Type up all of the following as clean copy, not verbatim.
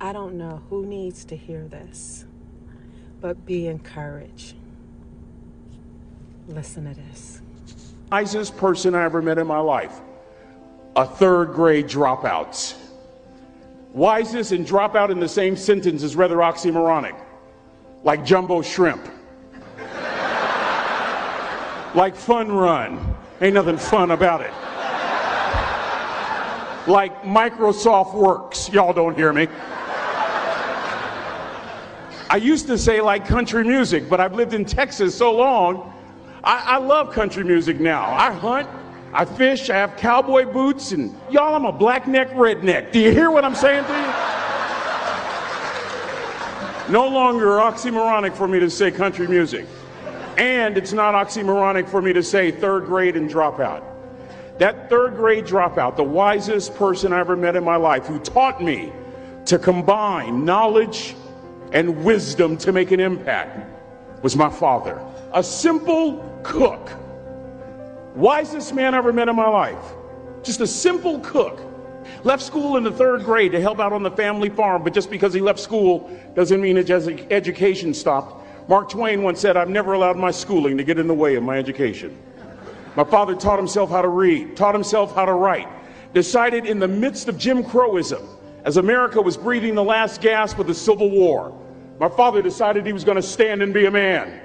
I don't know who needs to hear this, but be encouraged. Listen to this. Wisest person I ever met in my life, a third grade dropout. Wisest and dropout in the same sentence is rather oxymoronic, like jumbo shrimp. Like fun run, ain't nothing fun about it. Like Microsoft Works, y'all don't hear me. I used to say like country music, but I've lived in Texas so long, I love country music now. I hunt, I fish, I have cowboy boots, and y'all, I'm a black-neck redneck. Do you hear what I'm saying to you? No longer oxymoronic for me to say country music. And it's not oxymoronic for me to say third grade and dropout. That third grade dropout, the wisest person I ever met in my life, who taught me to combine knowledge and wisdom to make an impact, was my father. A simple cook. Wisest man I ever met in my life. Just a simple cook. Left school in the third grade to help out on the family farm, but just because he left school doesn't mean his education stopped. Mark Twain once said, "I've never allowed my schooling to get in the way of my education." My father taught himself how to read, taught himself how to write, decided in the midst of Jim Crowism, as America was breathing the last gasp of the Civil War, my father decided he was going to stand and be a man.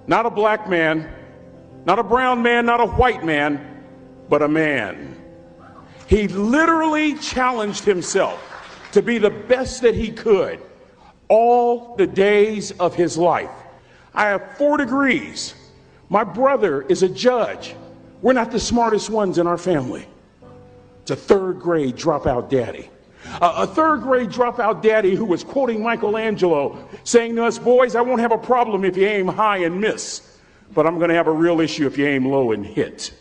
Not a black man, not a brown man, not a white man, but a man. He literally challenged himself to be the best that he could all the days of his life. I have 4 degrees. My brother is a judge. We're not the smartest ones in our family. It's a third grade dropout daddy. A third grade dropout daddy who was quoting Michelangelo, saying to us, "Boys, I won't have a problem if you aim high and miss, but I'm going to have a real issue if you aim low and hit."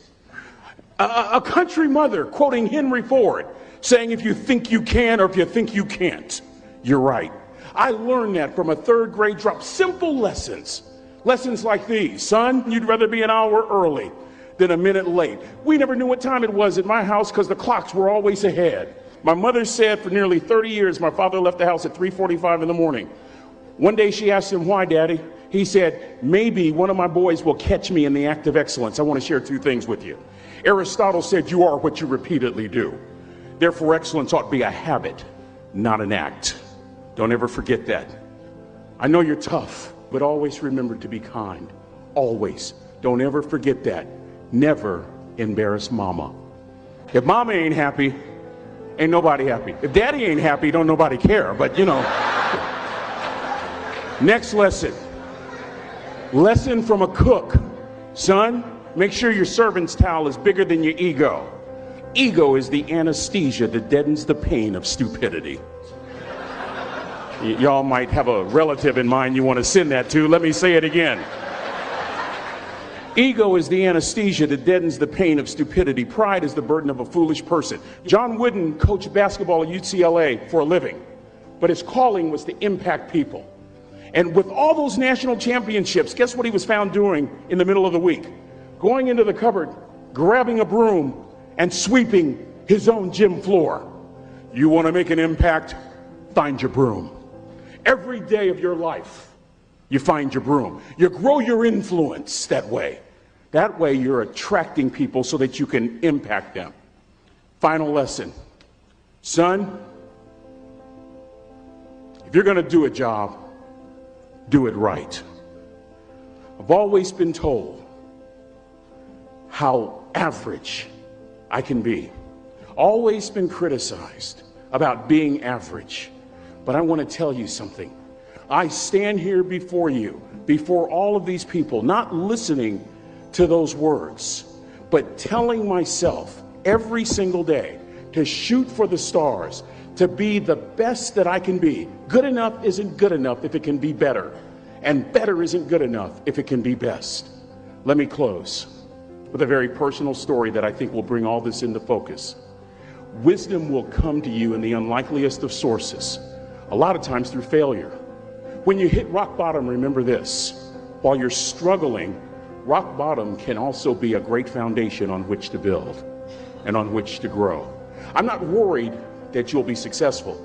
A country mother quoting Henry Ford, saying, "If you think you can or if you think you can't, you're right." I learned that from a third grade drop. Simple lessons. Lessons like these. Son, you'd rather be an hour early than a minute late. We never knew what time it was at my house because the clocks were always ahead. My mother said for nearly 30 years my father left the house at 3:45 in the morning. One day she asked him, "Why, Daddy?" He said, "Maybe one of my boys will catch me in the act of excellence. I want to share 2 things with you." Aristotle said, "You are what you repeatedly do." Therefore, excellence ought to be a habit, not an act. Don't ever forget that. I know you're tough, but always remember to be kind. Always. Don't ever forget that. Never embarrass mama. If mama ain't happy, ain't nobody happy. If daddy ain't happy, don't nobody care. But you know. Next lesson. Lesson from a cook. Son, make sure your servant's towel is bigger than your ego. Ego is the anesthesia that deadens the pain of stupidity. Y'all might have a relative in mind you want to send that to. Let me say it again. Ego is the anesthesia that deadens the pain of stupidity. Pride is the burden of a foolish person. John Wooden coached basketball at UCLA for a living, but his calling was to impact people. And with all those national championships, guess what he was found doing in the middle of the week? Going into the cupboard, grabbing a broom, and sweeping his own gym floor. You want to make an impact? Find your broom. Every day of your life, you find your broom. You grow your influence that way. That way you're attracting people so that you can impact them. Final lesson. Son, if you're going to do a job, do it right. I've always been told how average I can be. Always been criticized about being average. But I want to tell you something. I stand here before you, before all of these people, not listening to those words, but telling myself every single day to shoot for the stars, to be the best that I can be. Good enough isn't good enough if it can be better, and better isn't good enough if it can be best. Let me close with a very personal story that I think will bring all this into focus. Wisdom will come to you in the unlikeliest of sources, a lot of times through failure. When you hit rock bottom, remember this. While you're struggling, rock bottom can also be a great foundation on which to build and on which to grow. I'm not worried that you'll be successful.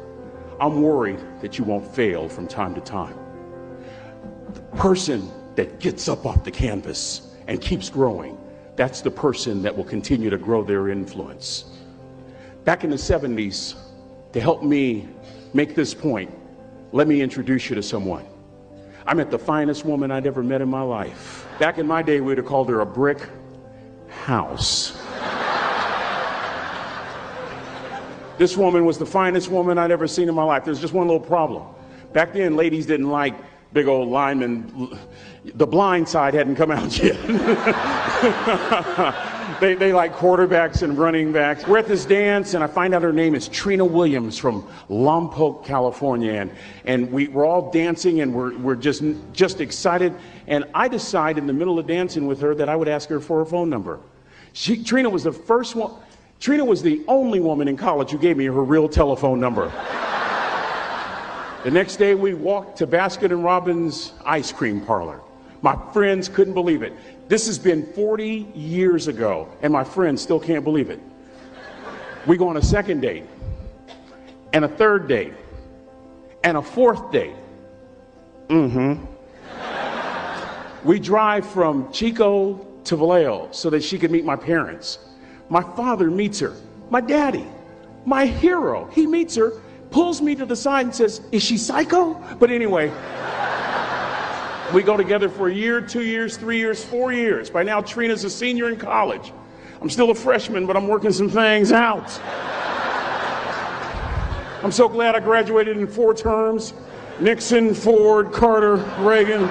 I'm worried that you won't fail from time to time. The person that gets up off the canvas and keeps growing, that's the person that will continue to grow their influence. Back in the 70s, to help me make this point, let me introduce you to someone. I met the finest woman I'd ever met in my life. Back in my day, we'd have called her a brick house. This woman was the finest woman I'd ever seen in my life. There's just one little problem. Back then, ladies didn't like big old linemen. The Blind Side hadn't come out yet. They like quarterbacks and running backs. We're at this dance, and I find out her name is Trina Williams from Lompoc, California. And we're all dancing, and we're just excited. And I decide in the middle of dancing with her that I would ask her for her phone number. Trina was the first one. Trina was the only woman in college who gave me her real telephone number. The next day, we walked to Baskin & Robbins ice cream parlor. My friends couldn't believe it. This has been 40 years ago, and my friends still can't believe it. We go on a second date, and a third date, and a fourth date. We drive from Chico to Vallejo so that she could meet my parents. My father meets her. My daddy, my hero, he meets her, pulls me to the side and says, "Is she psycho?" But anyway, we go together for a year, 2 years, 3 years, 4 years. By now, Trina's a senior in college. I'm still a freshman, but I'm working some things out. I'm so glad I graduated in 4 terms. Nixon, Ford, Carter, Reagan.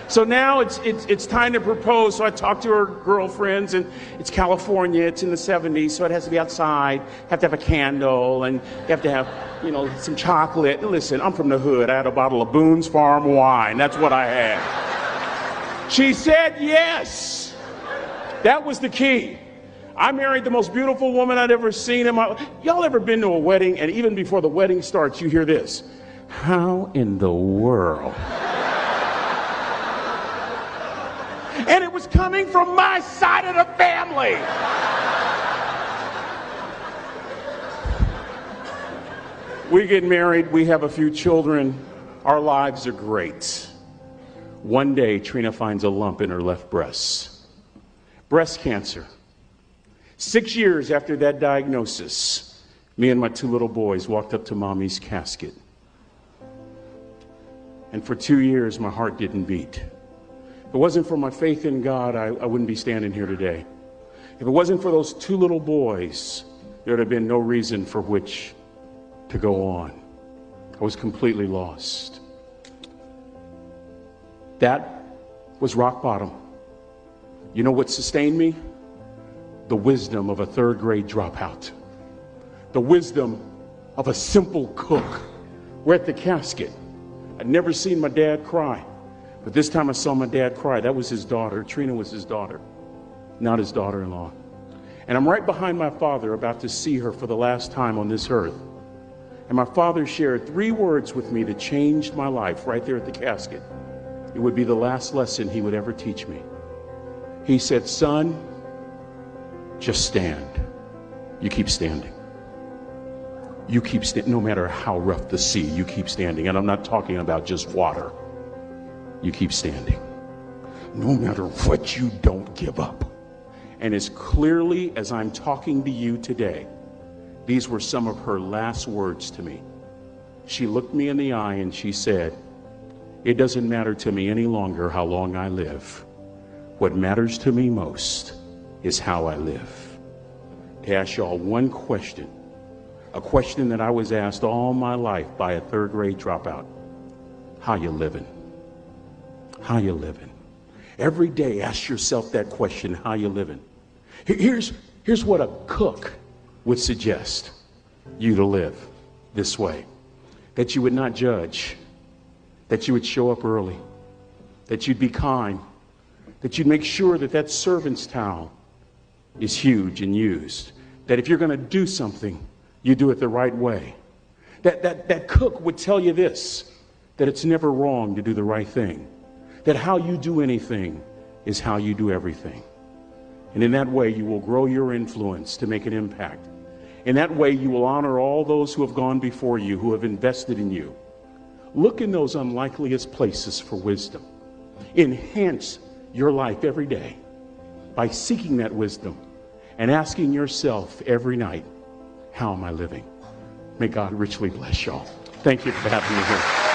So now it's time to propose. So I talk to her girlfriends, and it's California. It's in the 70s, so it has to be outside. Have to have a candle, and you have to have, some chocolate. And listen, I'm from the hood. I had a bottle of Boone's Farm wine. That's what I had. She said yes. That was the key. I married the most beautiful woman I'd ever seen in my life. Y'all ever been to a wedding, and even before the wedding starts, you hear this? How in the world? And it was coming from my side of the family. We get married, we have a few children, our lives are great. One day, Trina finds a lump in her left breast. Breast cancer. 6 years after that diagnosis, me and my 2 little boys walked up to Mommy's casket. And for 2 years, my heart didn't beat. If it wasn't for my faith in God, I wouldn't be standing here today. If it wasn't for those 2 little boys, there would have been no reason for which to go on. I was completely lost. That was rock bottom. You know what sustained me? The wisdom of a 3rd grade dropout. The wisdom of a simple cook. We're at the casket. I'd never seen my dad cry. But this time I saw my dad cry. That was his daughter. Trina was his daughter, not his daughter-in-law. And I'm right behind my father, about to see her for the last time on this earth. And my father shared 3 words with me that changed my life right there at the casket. It would be the last lesson he would ever teach me. He said, "Son, just stand. You keep standing. You keep standing. No matter how rough the sea, you keep standing." And I'm not talking about just water. You keep standing. No matter what, you don't give up. And as clearly as I'm talking to you today, these were some of her last words to me. She looked me in the eye and she said, "It doesn't matter to me any longer how long I live. What matters to me most is how I live." To ask y'all one question, a question that I was asked all my life by a 3rd grade dropout: how you living? How you living? Every day ask yourself that question: how you living? Here's what a cook would suggest you to live this way: that you would not judge, that you would show up early, that you'd be kind, that you'd make sure that that servant's towel is huge and used, that if you're going to do something, you do it the right way. That cook would tell you this, that it's never wrong to do the right thing, that how you do anything is how you do everything. And in that way, you will grow your influence to make an impact. In that way, you will honor all those who have gone before you, who have invested in you. Look in those unlikeliest places for wisdom. Enhance your life every day by seeking that wisdom and asking yourself every night, how am I living? May God richly bless y'all. Thank you for having me here.